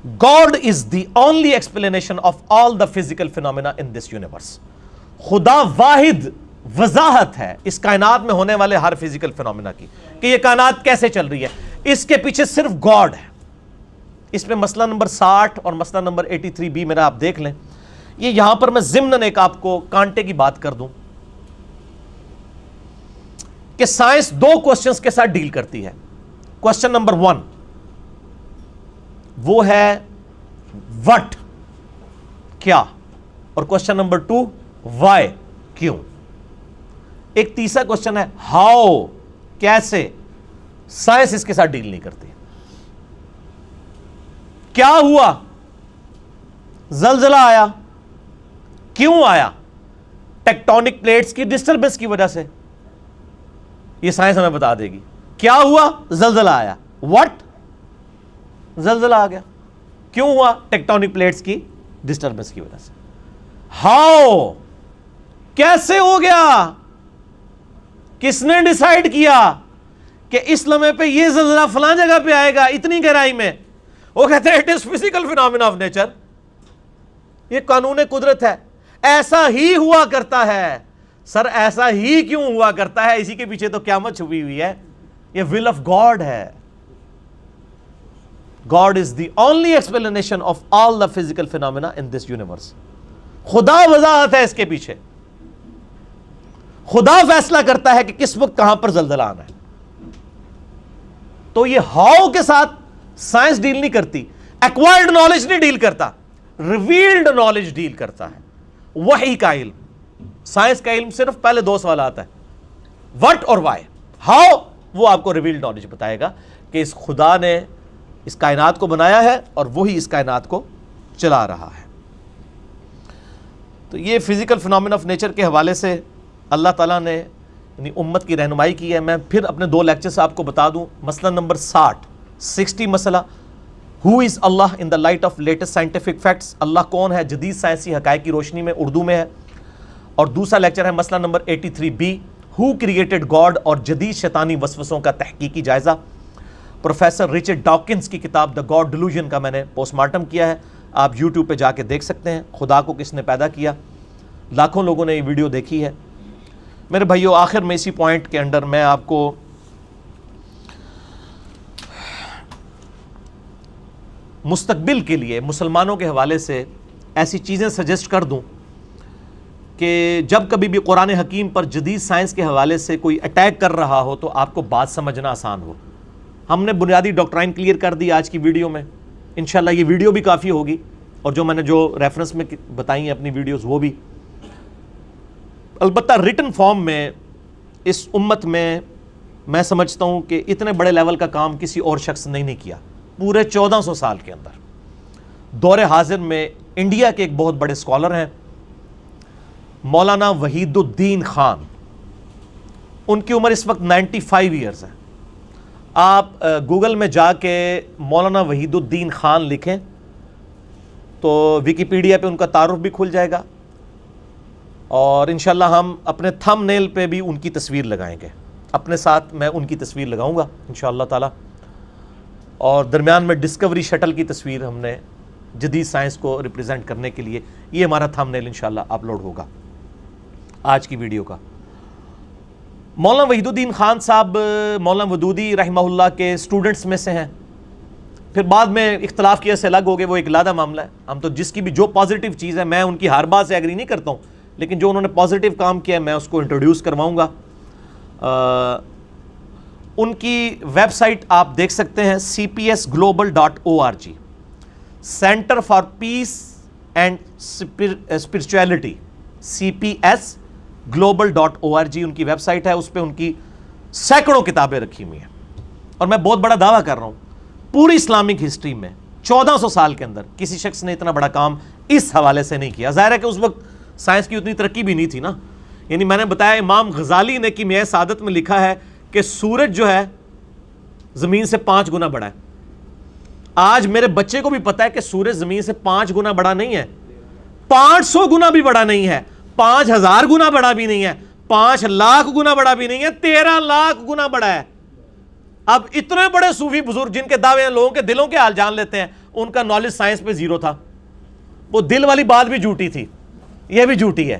God is the only explanation of all the physical phenomena in this universe. خدا واحد وضاحت ہے اس کائنات میں ہونے والے ہر فزیکل فینومینا کی کہ یہ کائنات کیسے چل رہی ہے. اس کے پیچھے صرف گاڈ ہے. اس میں مسئلہ نمبر 60 اور مسئلہ نمبر 83B میرا آپ دیکھ لیں. یہ یہاں پر میں ضمناً ایک آپ کو کانٹے کی بات کر دوں کہ سائنس دو کوسچنز کے ساتھ ڈیل کرتی ہے. کوسچن نمبر 1 وہ ہے وٹ کیا, اور کوسچن نمبر 2 وائی کیوں. ایک تیسرا کوسچن ہے ہاؤ کیسے. سائنس اس کے ساتھ ڈیل نہیں کرتی. کیا ہوا, زلزلہ آیا, کیوں آیا, ٹیکٹونک پلیٹس کی ڈسٹربنس کی وجہ سے, یہ سائنس ہمیں بتا دے گی. کیا ہوا, زلزلہ آیا. وٹ, زلزلہ آ گیا. کیوں ہوا, ٹیکٹونک پلیٹس کی ڈسٹربنس کی وجہ سے. ہاؤ, کیسے ہو گیا, کس نے ڈیسائیڈ کیا کہ اس لمحے پہ یہ زلزلہ فلاں جگہ پہ آئے گا اتنی گہرائی میں. وہ کہتے ہیں it is physical phenomena of nature, یہ قانون قدرت ہے, ایسا ہی ہوا کرتا ہے. سر ایسا ہی کیوں ہوا کرتا ہے, اسی کے پیچھے تو قیامت چھپی ہوئی ہے. یہ ول آف گاڈ ہے. God is the only explanation of all the physical phenomena in this universe. خدا وضاحت ہے اس کے پیچھے. خدا فیصلہ کرتا ہے کہ کس وقت کہاں پر زلزلہ آنا ہے. تو یہ ہاؤ کے ساتھ سائنس ڈیل نہیں کرتی, ایکوائرڈ نالج نہیں ڈیل کرتا, ریویلڈ نالج ڈیل کرتا ہے. وحی کا علم, سائنس کا علم صرف پہلے دو سوالات ہیں, وٹ اور وائی. ہاؤ وہ آپ کو ریویلڈ نالج بتائے گا کہ اس خدا نے اس کائنات کو بنایا ہے اور وہی اس کائنات کو چلا رہا ہے. تو یہ فزیکل فینومینا آف نیچر کے حوالے سے اللہ تعالیٰ نے یعنی امت کی رہنمائی کی ہے. میں پھر اپنے 2 لیکچر سے آپ کو بتا دوں. مسئلہ نمبر 60 مسئلہ ہو از اللہ in the light of latest scientific facts, اللہ کون ہے جدید سائنسی حقائق کی روشنی میں, اردو میں ہے. اور دوسرا لیکچر ہے مسئلہ number 83B who created God اور جدید شیطانی وسوسوں کا تحقیقی جائزہ. پروفیسر رچرڈ ڈاکنز کی کتاب دا گاڈ ڈیلوژن کا میں نے پوسٹ مارٹم کیا ہے, آپ یوٹیوب پہ جا کے دیکھ سکتے ہیں. خدا کو کس نے پیدا کیا, لاکھوں لوگوں نے یہ ویڈیو دیکھی ہے. میرے بھائیو آخر میں اسی پوائنٹ کے انڈر میں آپ کو مستقبل کے لیے مسلمانوں کے حوالے سے ایسی چیزیں سجیسٹ کر دوں کہ جب کبھی بھی قرآن حکیم پر جدید سائنس کے حوالے سے کوئی اٹیک کر رہا ہو تو آپ کو بات سمجھنا آسان ہو. ہم نے بنیادی ڈاکٹرائن کلیئر کر دی آج کی ویڈیو میں. انشاءاللہ یہ ویڈیو بھی کافی ہوگی, اور جو میں نے جو ریفرنس میں بتائی ہیں اپنی ویڈیوز وہ بھی. البتہ ریٹن فارم میں اس امت میں سمجھتا ہوں کہ اتنے بڑے لیول کا کام کسی اور شخص نے نہیں کیا پورے 1400 سال کے اندر. دور حاضر میں انڈیا کے ایک بہت بڑے اسکالر ہیں مولانا وحید الدین خان. ان کی عمر اس وقت 95 ایئرز ہے. آپ گوگل میں جا کے مولانا وحید الدین خان لکھیں تو ویکیپیڈیا پہ ان کا تعارف بھی کھل جائے گا, اور انشاءاللہ ہم اپنے تھم نیل پہ بھی ان کی تصویر لگائیں گے. اپنے ساتھ میں ان کی تصویر لگاؤں گا انشاءاللہ تعالی, اور درمیان میں ڈسکوری شٹل کی تصویر ہم نے جدید سائنس کو ریپرزینٹ کرنے کے لیے, یہ ہمارا تھم نیل انشاءاللہ اپلوڈ ہوگا آج کی ویڈیو کا. مولانا وحید الدین خان صاحب مولانا ودودی رحمہ اللہ کے اسٹوڈنٹس میں سے ہیں. پھر بعد میں اختلاف کی وجہ سے الگ ہو گئے, وہ ایک علیحدہ معاملہ ہے. ہم تو جس کی بھی جو پازیٹیو چیز ہے, میں ان کی ہر بات سے ایگری نہیں کرتا ہوں, لیکن جو انہوں نے پازیٹیو کام کیا ہے میں اس کو انٹروڈیوس کرواؤں گا. ان کی ویب سائٹ آپ دیکھ سکتے ہیں cpsglobal.org, centre for piece and spirituality, cpsglobal.org ان کی ویب سائٹ ہے. اس پہ ان کی سینکڑوں کتابیں رکھی ہوئی ہیں, اور میں بہت بڑا دعویٰ کر رہا ہوں پوری اسلامک ہسٹری میں 1400 سال کے اندر کسی شخص نے اتنا بڑا کام اس حوالے سے نہیں کیا. ظاہر ہے کہ اس وقت سائنس کی اتنی ترقی بھی نہیں تھی نا. یعنی میں نے بتایا امام غزالی نے کیمیائے سعادت میں لکھا ہے کہ سورج جو ہے زمین سے 5 گنا بڑا ہے. آج میرے بچے کو بھی پتا ہے کہ سورج زمین سے 5 گنا بڑا نہیں ہے, 500 گنا بھی بڑا نہیں ہے, 5000 گنا بڑا بھی نہیں ہے, 5 لاکھ گنا بڑا بھی نہیں ہے, 13 لاکھ گنا بڑا ہے. اب اتنے بڑے صوفی بزرگ جن کے دعوے ہیں لوگوں کے دلوں کے حال جان لیتے ہیں, ان کا نالج سائنس پہ زیرو تھا. وہ دل والی بات بھی جھوٹی تھی, یہ بھی جھوٹی ہے.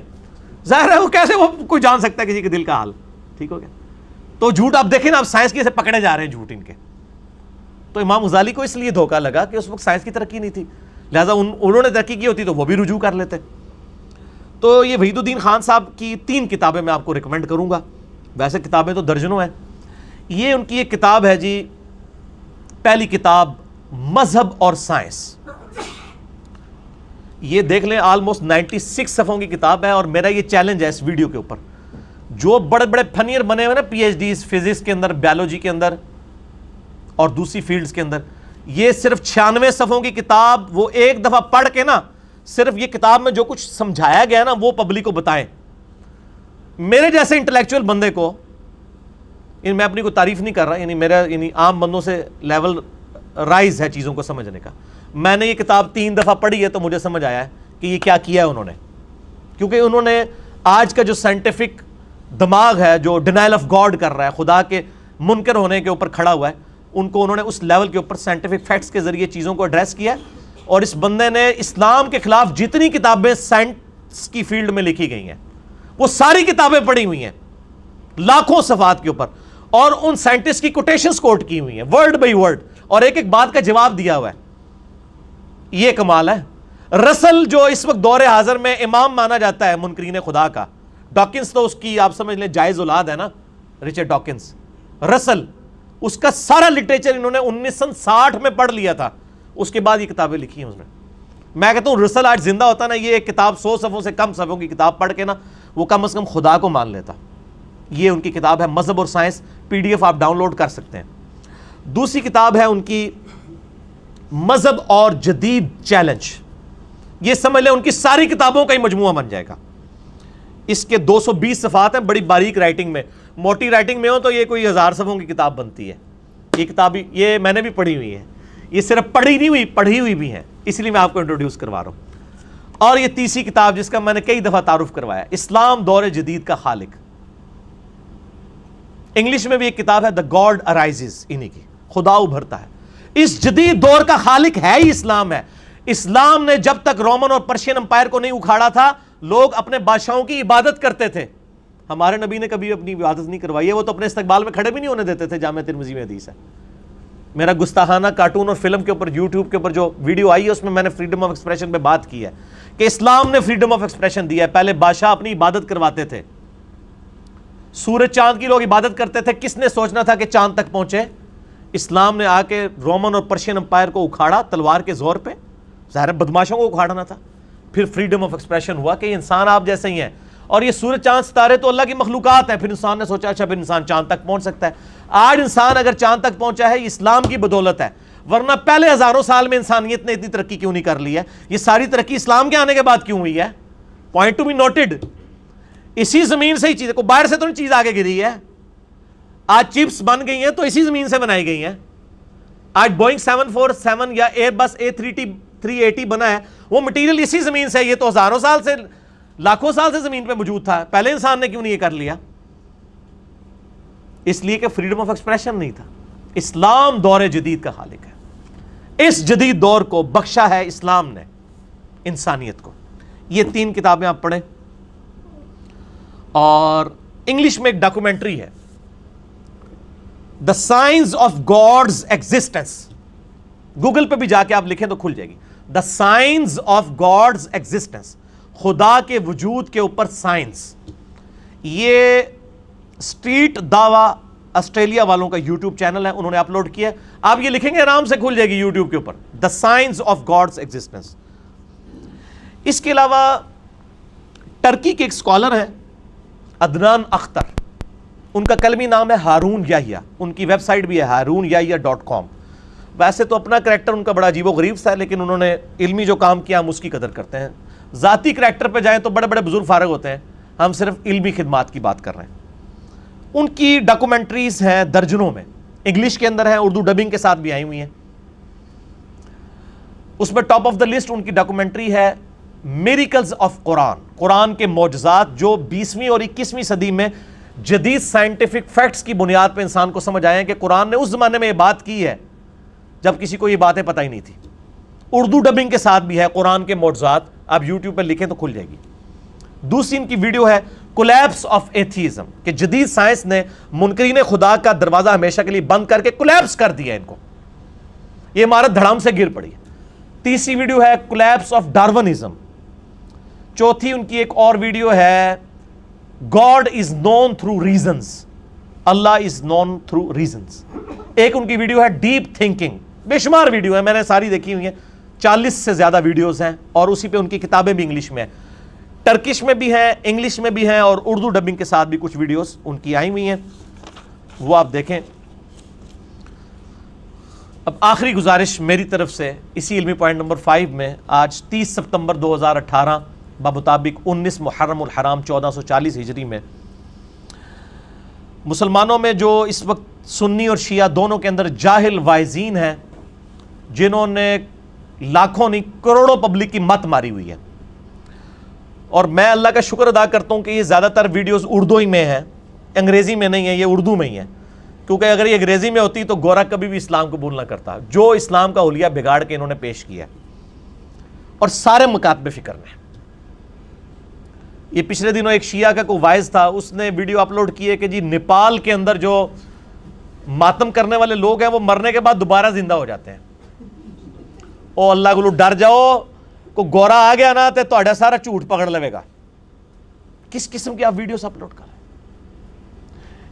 ظاہر ہے وہ کیسے وہ کوئی جان سکتا ہے کسی کے دل کا حال. ٹھیک ہو گیا. تو جھوٹ آپ دیکھیں نا, اب سائنس کی سے پکڑے جا رہے ہیں جھوٹ ان کے. تو امام غزالی کو اس لیے دھوکہ لگا کہ اس وقت سائنس کی ترقی نہیں تھی, لہٰذا انہوں نے ترقی کی ہوتی تو وہ بھی رجوع کر لیتے. تو یہ وحید الدین خان صاحب کی 3 کتابیں میں آپ کو ریکمینڈ کروں گا. ویسے کتابیں تو درجنوں ہیں. یہ ان کی ایک کتاب ہے جی, پہلی کتاب مذہب اور سائنس. یہ دیکھ لیں, آلموسٹ 96 صفحوں کی کتاب ہے. اور میرا یہ چیلنج ہے اس ویڈیو کے اوپر, جو بڑے بڑے فنیر بنے ہوئے نا, پی ایچ ڈیز فزکس کے اندر, بیولوجی کے اندر اور دوسری فیلڈز کے اندر, یہ صرف 96 صفحوں کی کتاب وہ ایک دفعہ پڑھ کے نا, صرف یہ کتاب میں جو کچھ سمجھایا گیا نا وہ پبلک کو بتائیں. میرے جیسے انٹلیکچوئل بندے کو, میں اپنی کوئی تعریف نہیں کر رہا, میرا عام بندوں سے لیول رائز ہے چیزوں کو سمجھنے کا. میں نے یہ کتاب 3 دفعہ پڑھی ہے تو مجھے سمجھ آیا ہے کہ یہ کیا کیا ہے انہوں نے. کیونکہ انہوں نے آج کا جو سائنٹیفک دماغ ہے, جو ڈینائل آف گاڈ کر رہا ہے, خدا کے منکر ہونے کے اوپر کھڑا ہوا ہے, انہوں نے اس لیول کے اوپر سائنٹیفک فیکٹس کے ذریعے چیزوں کو ایڈریس کیا. اور اس بندے نے اسلام کے خلاف جتنی کتابیں سائنس کی فیلڈ میں لکھی گئی ہیں وہ ساری کتابیں پڑھی ہوئی ہیں, لاکھوں صفحات کے اوپر, اور ان سائنٹسٹ کی کوٹیشنز کوٹ کی ہوئی ہیں ورڈ بائی ورڈ, اور ایک ایک بات کا جواب دیا ہوا ہے. یہ کمال ہے. رسل جو اس وقت دور حاضر میں امام مانا جاتا ہے منکرین خدا کا, ڈاکنز تو اس کی آپ سمجھ لیں جائز اولاد ہے نا, رچرڈ ڈاکنز. رسل اس کا سارا لٹریچر انہوں نے 1960 میں پڑھ لیا تھا, اس کے بعد یہ کتابیں لکھی ہیں اس نے. میں کہتا ہوں رسل آج زندہ ہوتا نا, یہ ایک کتاب 100 صفحوں سے کم صفحوں کی کتاب پڑھ کے نا وہ کم از کم خدا کو مان لیتا. یہ ان کی کتاب ہے مذہب اور سائنس, PDF آپ ڈاؤن لوڈ کر سکتے ہیں. دوسری کتاب ہے ان کی مذہب اور جدید چیلنج. یہ سمجھ لیں ان کی ساری کتابوں کا ہی مجموعہ بن جائے گا. اس کے 220 صفحات ہیں, بڑی باریک رائٹنگ میں. موٹی رائٹنگ میں ہو تو یہ کوئی 1000 صفحوں کی کتاب بنتی ہے. یہ کتاب یہ میں نے بھی پڑھی ہوئی ہے, یہ صرف پڑھی نہیں ہوئی, پڑھی ہوئی بھی ہیں, اس لیے میں آپ کو انٹروڈیوس کروا رہا ہوں. اور یہ تیسری کتاب جس کا میں نے کئی دفعہ تعارف کروایا, اسلام دور جدید کا خالق. انگلش میں بھی ایک کتاب ہے, دا گاڈ ارائزز, انہی کی, خدا ابھرتا ہے. اس جدید دور کا خالق ہے ہی اسلام ہے. اسلام نے جب تک رومن اور پرشین امپائر کو نہیں اکھاڑا تھا, لوگ اپنے بادشاہوں کی عبادت کرتے تھے. ہمارے نبی نے کبھی اپنی عبادت نہیں کروائی ہے, وہ تو اپنے استقبال میں کھڑے بھی نہیں ہونے دیتے تھے. جامع ترمذی میں حدیث ہے. میرا گستاخانہ کارٹون اور فلم کے اوپر یوٹیوب کے اوپر جو ویڈیو آئی ہے اس میں نے فریڈم آف ایکسپریشن پہ بات کی ہے کہ اسلام نے فریڈم آف ایکسپریشن دیا ہے. پہلے بادشاہ اپنی عبادت کرواتے تھے, سورج چاند کی لوگ عبادت کرتے تھے. کس نے سوچنا تھا کہ چاند تک پہنچے؟ اسلام نے آ کے رومن اور پرشین امپائر کو اکھاڑا تلوار کے زور پہ. ظاہر بدماشوں کو اکھاڑنا تھا. پھر فریڈم آف ایکسپریشن ہوا کہ انسان آپ جیسے ہی ہیں, اور یہ سورج چاند ستارے تو اللہ کی مخلوقات ہیں. پھر انسان نے سوچا اچھا پھر انسان چاند تک پہنچ سکتا ہے. آج انسان اگر چاند تک پہنچا ہے یہ اسلام کی بدولت ہے, ورنہ پہلے ہزاروں سال میں انسانیت نے اتنی ترقی کیوں نہیں کر لی ہے؟ یہ ساری ترقی اسلام کے آنے کے بعد کیوں ہوئی ہے؟ Point to be noted. اسی زمین سے ہی چیزیں, کو باہر سے تو نہیں چیز آگے گری ہے. آج چپس بن گئی ہیں تو اسی زمین سے بنائی گئی ہیں. آج بوئنگ 747 یا ایئر بس A380 بنا ہے, وہ مٹیریل اسی زمین سے. یہ تو ہزاروں سال سے, لاکھوں سال سے زمین پہ موجود تھا. پہلے انسان نے کیوں نہیں یہ کر لیا؟ اس لیے کہ فریڈم آف ایکسپریشن نہیں تھا. اسلام دور جدید کا خالق ہے. اس جدید دور کو بخشا ہے اسلام نے انسانیت کو. یہ 3 کتابیں آپ پڑھیں. اور انگلش میں ایک ڈاکومنٹری ہے, the science of God's existence. Google پہ بھی جا کے آپ لکھیں تو کھل جائے گی. دا سائنس آف گاڈز ایگزسٹنس, خدا کے وجود کے اوپر سائنس. یہ اسٹریٹ دعویٰ آسٹریلیا والوں کا یوٹیوب چینل ہے, انہوں نے اپلوڈ کیا. آپ یہ لکھیں گے آرام سے کھل جائے گی یوٹیوب کے اوپر, دا سائنس آف گاڈز ایگزسٹنس. اس کے علاوہ ٹرکی کے ایک اسکالر ہیں عدنان اختر, ان کا کلمی نام ہے ہارون یحییٰ. ان کی ویب سائٹ بھی ہے haroonyahya.com. ویسے تو اپنا کریکٹر ان کا بڑا عجیب و غریب سا ہے, لیکن انہوں نے علمی جو کام کیا ہم اس کی قدر کرتے ہیں. ذاتی کریکٹر پہ جائیں تو بڑے بڑے بزرگ فارغ ہوتے ہیں, ہم صرف علمی خدمات کی بات کر رہے ہیں. ان کی ڈاکومنٹریز ہیں درجنوں میں, انگلش کے اندر ہیں, اردو ڈبنگ کے ساتھ بھی آئی ہوئی ہیں. اس میں ٹاپ آف دا لسٹ ان کی ڈاکومنٹری ہے میریکلز آف قرآن, قرآن کے معجزات جو 20ویں اور 21ویں صدی میں جدید سائنٹیفک فیکٹس کی بنیاد پہ انسان کو سمجھ آئے ہیں کہ قرآن نے اس زمانے میں یہ بات کی ہے جب کسی کو یہ باتیں پتہ ہی نہیں تھی. اردو ڈبنگ کے ساتھ بھی ہے قرآن کے معجزات، آپ یوٹیوب پہ لکھیں تو کھل جائے گی۔ دوسری ان کی ویڈیو ہے کولیپس آف ایتھیزم، کہ جدید سائنس نے منکرین خدا کا دروازہ ہمیشہ کے لیے بند کر کے کولیپس کر دیا ان کو، یہ عمارت دھڑام سے گر پڑی ہے۔ تیسری ویڈیو ہے کولیپس آف ڈارونزم۔ چوتھی ان کی ایک اور ویڈیو ہے God is known through reasons, اللہ از نون تھرو ریزنز۔ ایک ان کی ویڈیو ہے ڈیپ تھنکنگ، بے شمار ویڈیو ہے، میں نے ساری دیکھی ہوئی ہیں، 40 سے زیادہ ویڈیوز ہیں، اور اسی پہ ان کی کتابیں بھی انگلش میں ہیں، ٹرکش میں بھی ہیں، انگلش میں بھی ہیں، اور اردو ڈبنگ کے ساتھ بھی کچھ ویڈیوز ان کی آئی ہوئی ہیں، وہ آپ دیکھیں۔ اب آخری گزارش میری طرف سے اسی علمی پوائنٹ نمبر 5 میں، آج 30 ستمبر 2018 بمطابق 19 محرم الحرام 1440 ہجری میں مسلمانوں میں جو اس وقت سنی اور شیعہ دونوں کے اندر جاہل وائزین ہیں، جنہوں نے لاکھوں نہیں کروڑوں پبلک کی مت ماری ہوئی ہے، اور میں اللہ کا شکر ادا کرتا ہوں کہ یہ زیادہ تر ویڈیوز اردو ہی میں ہیں، انگریزی میں نہیں ہے، یہ اردو میں ہی ہے، کیونکہ اگر یہ انگریزی میں ہوتی تو گورا کبھی بھی اسلام قبول نہ کرتا، جو اسلام کا حلیہ بگاڑ کے انہوں نے پیش کیا ہے، اور سارے مکاتب فکر میں۔ یہ پچھلے دنوں ایک شیعہ کا کوئی وائز تھا، اس نے ویڈیو اپلوڈ کی ہے کہ جی نیپال کے اندر جو ماتم کرنے والے لوگ ہیں وہ مرنے کے بعد دوبارہ زندہ ہو جاتے ہیں، او اللہ کو ڈر جاؤ، کو گورا آ گیا نا تے تہاڈا سارا جھوٹ پکڑ لے گا۔ کس قسم کی آپ ویڈیوز اپلوڈ کر رہے ہیں؟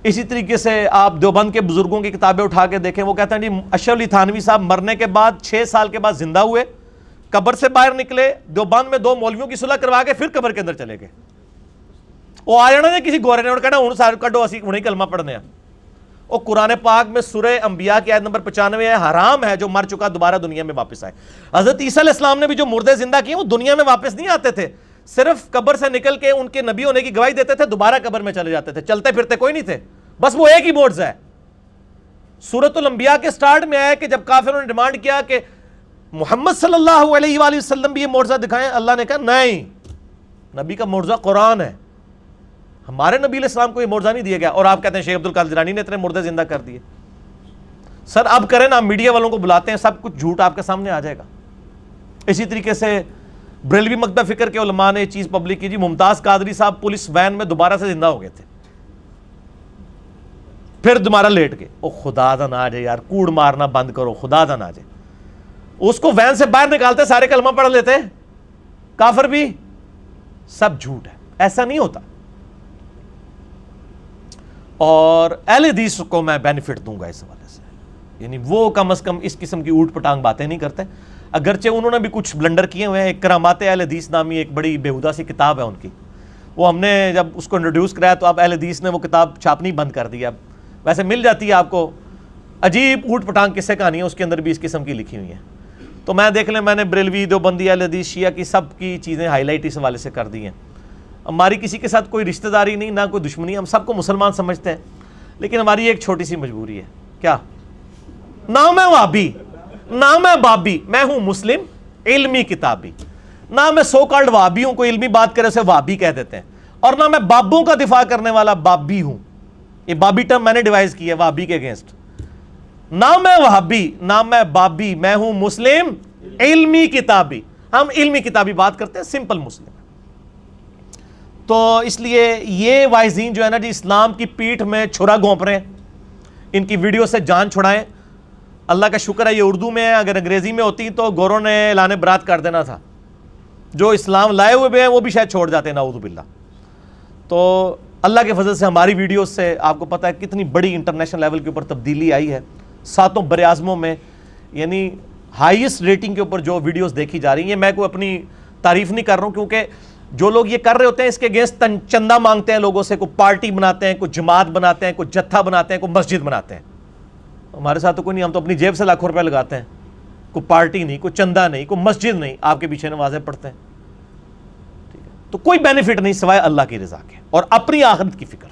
اسی طریقے سے آپ دیوبند کے بزرگوں کی کتابیں اٹھا کے دیکھیں، وہ کہتے ہیں جی اشرف علی تھانوی صاحب مرنے کے بعد 6 سال کے بعد زندہ ہوئے، قبر سے باہر نکلے، دیوبند میں 2 مولویوں کی صلح کروا کے پھر قبر کے اندر چلے گئے۔ وہ آ جانا نے کسی گورے نے کہنا ہوں سارے کڈو اسی ہوں کلمہ پڑھنے ہیں۔ وہ قرآن پاک میں سورہ انبیاء کی آیت نمبر 95 ہے، حرام ہے جو مر چکا دوبارہ دنیا میں واپس آئے۔ حضرت عیسیٰ علیہ السلام نے بھی جو مردے زندہ کیے وہ دنیا میں واپس نہیں آتے تھے، صرف قبر سے نکل کے ان کے نبی ہونے کی گواہی دیتے تھے، دوبارہ قبر میں چلے جاتے تھے، چلتے پھرتے کوئی نہیں تھے، بس وہ ایک ہی معجزہ ہے۔ سورۃ الانبیاء کے سٹارٹ میں آیا کہ جب کافروں نے ڈیمانڈ کیا کہ محمد صلی اللہ علیہ وآلہ وسلم بھی یہ معجزہ دکھائیں، اللہ نے کہا نہیں، نبی کا معجزہ قرآن ہے، ہمارے نبی علیہ السلام کو یہ معجزہ نہیں دیا گیا۔ اور آپ کہتے ہیں شیخ عبدالقادر جیلانی نے اتنے مردے زندہ کر دیے۔ سر اب کریں نا، میڈیا والوں کو بلاتے ہیں، سب کچھ جھوٹ آپ کے سامنے آ جائے گا۔ اسی طریقے سے بریلوی مکتب فکر کے علماء نے یہ چیز پبلک کی، جی ممتاز قادری صاحب پولیس وین میں دوبارہ سے زندہ ہو گئے تھے، پھر دوبارہ لیٹ گئے۔ او خدا دا نہ جائے یار، کوڑ مارنا بند کرو، خدا دا نہ جائے۔ اس کو وین سے باہر نکالتے سارے کلمہ پڑھ لیتے، کافر بھی، سب جھوٹ ہے، ایسا نہیں ہوتا۔ اور اہل حدیث کو میں بینیفٹ دوں گا اس حوالے سے، یعنی وہ کم از کم اس قسم کی اوٹ پٹانگ باتیں نہیں کرتے، اگرچہ انہوں نے بھی کچھ بلنڈر کیے ہوئے ہیں۔ ایک کرامات اہل حدیث نامی ایک بڑی بےہودہ سی کتاب ہے ان کی، وہ ہم نے جب اس کو انٹروڈیوس کرایا تو اب اہل حدیث نے وہ کتاب چھاپنی بند کر دی، اب ویسے مل جاتی ہے آپ کو، عجیب اوٹ پٹانگ قصے کہانیاں اس کے اندر بھی اس قسم کی لکھی ہوئی ہیں۔ تو میں دیکھ لیں، میں نے بریلوی، دیوبندی، اہل حدیث، شیعہ کی سب کی چیزیں ہائی لائٹ اس حوالے سے کر دی ہیں۔ ہماری کسی کے ساتھ کوئی رشتہ داری نہیں، نہ کوئی دشمنی، ہم سب کو مسلمان سمجھتے ہیں، لیکن ہماری ایک چھوٹی سی مجبوری ہے، کیا؟ نہ میں وہابی، نہ میں بابی، میں ہوں مسلم علمی کتابی، نہ میں سو کالڈ وہابی ہوں، کوئی علمی بات کرے اسے وہابی کہہ دیتے ہیں، اور نہ میں بابوں کا دفاع کرنے والا بابی ہوں۔ یہ بابی ٹرم میں نے ڈیوائز کی ہے وہابی کے اگینسٹ۔ نہ میں وہابی، نہ میں بابی، میں ہوں مسلم علمی کتابی۔ ہم علمی کتابی بات کرتے ہیں، سمپل مسلم۔ تو اس لیے یہ وائزین جو ہے نا جی، اسلام کی پیٹھ میں چھرا گھونپ رہے ہیں، ان کی ویڈیو سے جان چھڑائیں۔ اللہ کا شکر ہے یہ اردو میں ہے، اگر انگریزی میں ہوتی تو گوروں نے اعلان برات کر دینا تھا، جو اسلام لائے ہوئے بھی ہیں وہ بھی شاید چھوڑ جاتے ہیں، نعوذ باللہ۔ تو اللہ کے فضل سے ہماری ویڈیوز سے آپ کو پتہ ہے کتنی بڑی انٹرنیشنل لیول کے اوپر تبدیلی آئی ہے، 7 بر اعظموں میں، یعنی ہائیسٹ ریٹنگ کے اوپر جو ویڈیوز دیکھی جا رہی ہیں۔ میں کوئی اپنی تعریف نہیں کر رہا ہوں، کیونکہ جو لوگ یہ کر رہے ہوتے ہیں اس کے اگینسٹ چندہ مانگتے ہیں لوگوں سے، کوئی پارٹی بناتے ہیں، کوئی جماعت بناتے ہیں، کوئی جتھا بناتے ہیں، کوئی مسجد بناتے ہیں۔ ہمارے ساتھ تو کوئی نہیں، ہم تو اپنی جیب سے لاکھوں روپے لگاتے ہیں، کوئی پارٹی نہیں، کوئی چندہ نہیں، کوئی مسجد نہیں، آپ کے پیچھے نمازیں پڑھتے ہیں، ٹھیک ہے؟ تو کوئی بینیفٹ نہیں سوائے اللہ کی رضا کے اور اپنی آخرت کی فکر۔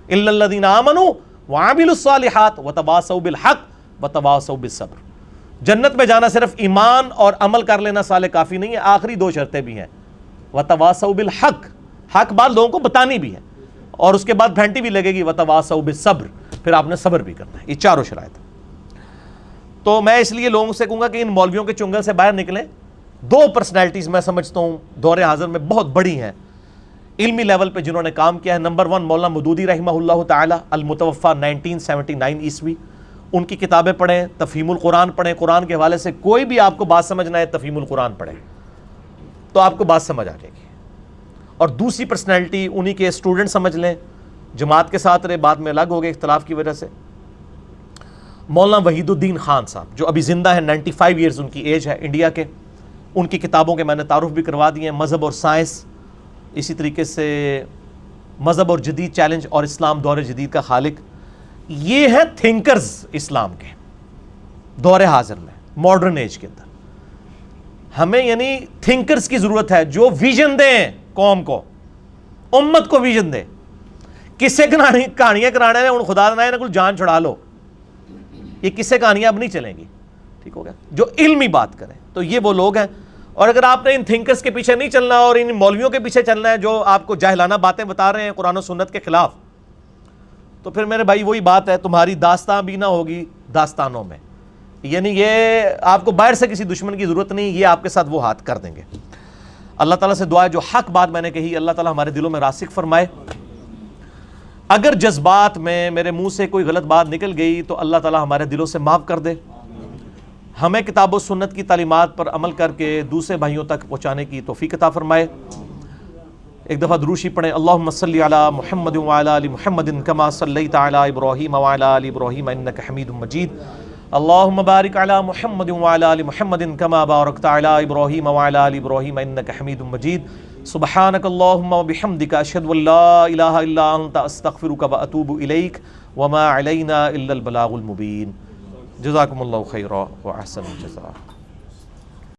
الا الذین آمنوا وعملوا الصالحات وتواصوا بالحق وتواصوا بالصبر۔ جنت میں جانا صرف ایمان اور عمل کر لینا صالح کافی نہیں ہے، آخری 2 شرطیں بھی ہیں، وتواصوا بالحق، حق بات لوگوں کو بتانی بھی ہے، اور اس کے بعد پھینٹی بھی لگے گی، وتواصوا بالصبر، پھر آپ نے صبر بھی کرنا ہے۔ یہ 4 شرائط۔ تو میں اس لیے لوگوں سے کہوں گا کہ ان مولویوں کے چنگل سے باہر نکلیں. دو پرسنالٹیز میں سمجھتا ہوں دور حاضر میں بہت بڑی ہیں علمی لیول پہ جنہوں نے کام کیا ہے. نمبر 1 مولانا مودودی رحمہ اللہ تعالی المتوفی 1979 عیسوی. ان کی کتابیں پڑھیں, تفہیم القرآن پڑھیں, قرآن کے حوالے سے کوئی بھی آپ کو بات سمجھنا ہے تفہیم القرآن پڑھیں تو آپ کو بات سمجھ آ جائے گی. اور دوسری پرسنالٹی انہی کے اسٹوڈنٹ سمجھ لیں, جماعت کے ساتھ رہے, بعد میں الگ ہو گئے اختلاف کی وجہ سے, مولانا وحید الدین خان صاحب جو ابھی زندہ ہیں, 95 ایئرز ان کی ایج ہے, انڈیا کے. ان کی کتابوں کے میں نے تعارف بھی کروا دیے ہیں, مذہب اور سائنس, اسی طریقے سے مذہب اور جدید چیلنج اور اسلام دور جدید کا خالق. یہ ہیں تھنکرز اسلام کے دور حاضر میں, ماڈرن ایج کے اندر. ہمیں یعنی تھنکرز کی ضرورت ہے جو ویژن دیں قوم کو, امت کو ویژن دیں. کسے کہانیاں کرانے ہیں, ان خدا نہ کوئی جان چھڑا لو, یہ کسے کہانیاں اب نہیں چلیں گی. ٹھیک ہو گیا, جو علمی بات کریں. تو یہ وہ لوگ ہیں. اور اگر آپ نے ان تھنکرز کے پیچھے نہیں چلنا اور ان مولویوں کے پیچھے چلنا ہے جو آپ کو جاہلانہ باتیں بتا رہے ہیں قرآن و سنت کے خلاف, تو پھر میرے بھائی وہی بات ہے, تمہاری داستان بھی نہ ہوگی داستانوں میں. یعنی یہ آپ کو باہر سے کسی دشمن کی ضرورت نہیں, یہ آپ کے ساتھ وہ ہاتھ کر دیں گے. اللہ تعالیٰ سے دعا ہے جو حق بات میں نے کہی اللہ تعالیٰ ہمارے دلوں میں راسخ فرمائے. اگر جذبات میں میرے منہ سے کوئی غلط بات نکل گئی تو اللہ تعالیٰ ہمارے دلوں سے معاف کر دے. ہمیں کتاب و سنت کی تعلیمات پر عمل کر کے دوسرے بھائیوں تک پہنچانے کی توفیق عطا فرمائے. ایک دفعہ دروشی پڑھیں, اللہم صلی علی محمد وعلی آل محمد کما صلیت علی ابراہیم وعلی آل ابراہیم انک حمید مجید. اللہم بارک علی محمد وعلی آل محمد کما بارکت علی ابراہیم وعلی آل ابراہیم انک حمید مجید. سبحانک اللہم وبحمدک اشہد ان لا الہ الا انت استغفرک واتوب الیک وما علینا الا البلاغ المبین. جزاکم اللہ خیرا واحسن الجزاء.